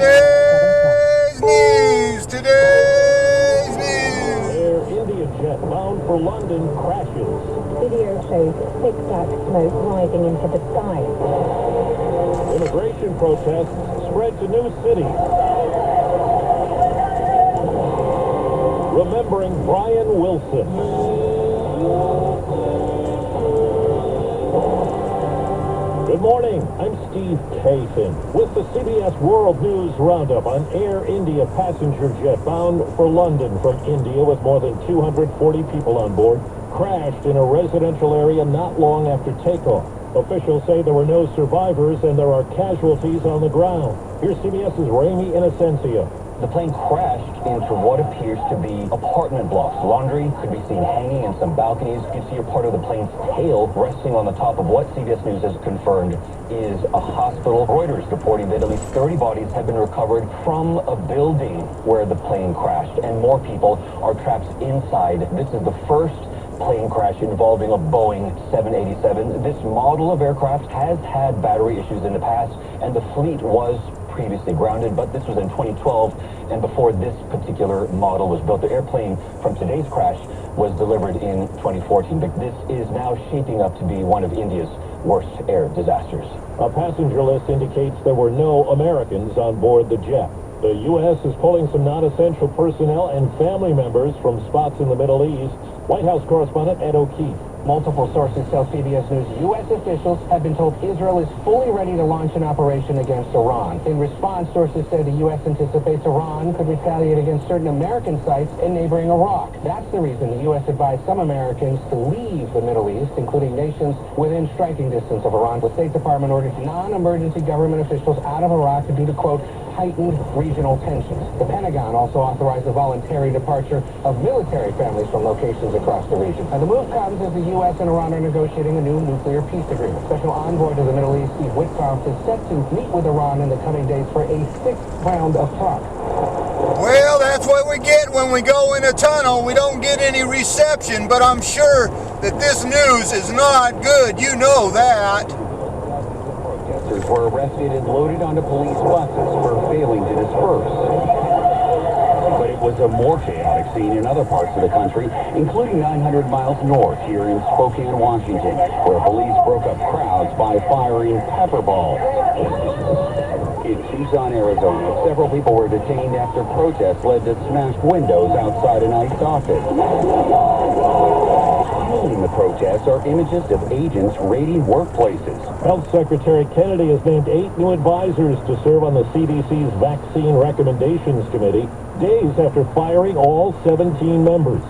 Today's news. Air India jet bound for London crashes. Video shows thick black smoke rising into the sky. Immigration protests spread to new cities. Remembering Brian Wilson. Good morning, I'm Steve Cason with the CBS World News Roundup. An Air India passenger jet bound for London from India with more than 240 people on board crashed in a residential area not long after takeoff. Officials say there were no survivors and there are casualties on the ground. Here's CBS's Ramy Inocencio. The plane crashed into what appears to be apartment blocks. Laundry could be seen hanging in some balconies. You can see a part of the plane's tail resting on the top of what CBS News has confirmed is a hospital. Reuters reporting that at least 30 bodies have been recovered from a building where the plane crashed, and more people are trapped inside. This is the first plane crash involving a Boeing 787. This model of aircraft has had battery issues in the past, and the fleet was previously grounded, but this was in 2012, and before this particular model was built. The airplane from today's crash was delivered in 2014, but this is now shaping up to be one of India's worst air disasters. A passenger list indicates there were no Americans on board the jet. The U.S. is pulling some non-essential personnel and family members from spots in the Middle East. White House correspondent Ed O'Keefe. Multiple sources tell CBS News U.S. officials have been told Israel is fully ready to launch an operation against Iran. In response, sources say the U.S. anticipates Iran could retaliate against certain American sites in neighboring Iraq. That's the reason the U.S. advised some Americans to leave the Middle East, including nations within striking distance of Iran. The State Department ordered non-emergency government officials out of Iraq due to, quote, heightened regional tensions. The Pentagon also authorized the voluntary departure of military families from locations across the region. Now, the move comes as the U.S. and Iran are negotiating a new nuclear peace agreement. Special envoy to the Middle East, Steve Witkoff, is set to meet with Iran in the coming days for a sixth round of talks. Well, that's what we get when we go in a tunnel. We don't get any reception, but I'm sure that this news is not good. You know that. Protesters were arrested and loaded onto police buses for failing to disperse. But it was a more chaotic scene in other parts of the country, including 900 miles north here in Spokane, Washington, where police broke up crowds by firing pepper balls. In Tucson, Arizona, several people were detained after protests led to smashed windows outside an ICE office. Fueling the protests are images of agents raiding workplaces. Health Secretary Kennedy has named 8 new advisors to serve on the CDC's Vaccine Recommendations Committee, days after firing all 17 members.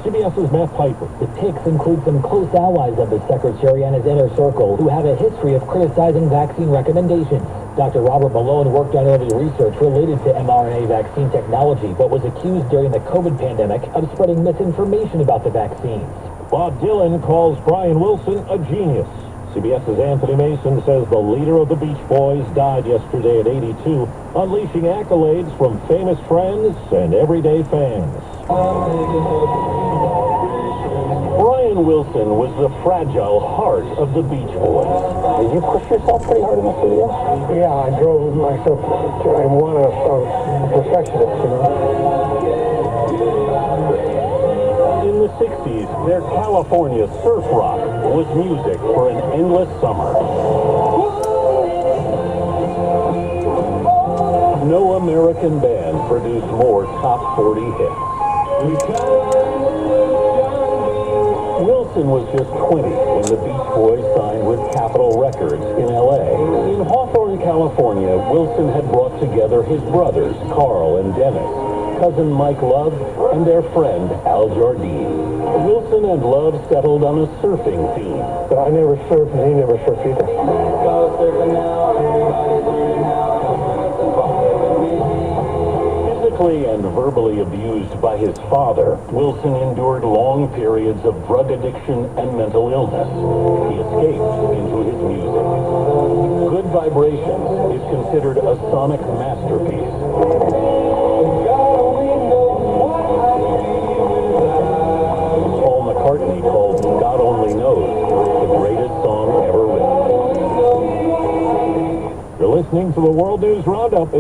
CBS's Matt Piper. The picks include some close allies of the secretary and his inner circle who have a history of criticizing vaccine recommendations. Dr. Robert Malone worked on early research related to mRNA vaccine technology, but was accused during the COVID pandemic of spreading misinformation about the vaccines. Bob Dylan calls Brian Wilson a genius. CBS's Anthony Mason says the leader of the Beach Boys died yesterday at 82, unleashing accolades from famous friends and everyday fans. Brian Wilson was the fragile heart of the Beach Boys. Did you push yourself pretty hard in the studio? Yeah, I drove myself to one of perfectionist, you know. In the 60s, their California surf rock was music for an endless summer. No American band produced more top 40 hits. Wilson was just 20 when the Beach Boys signed with Capitol Records in L.A. In Hawthorne, California, Wilson had brought together his brothers, Carl and Dennis, cousin Mike Love, and their friend Al Jardine. Wilson and Love settled on a surfing theme. But I never surfed, and he never surfed either. Physically and verbally abused by his father, Wilson endured long periods of drug addiction and mental illness. He escaped into his music. Good Vibrations is considered a sonic masterpiece. Paul McCartney called God Only Knows the greatest song ever written. You're listening to the World News Roundup.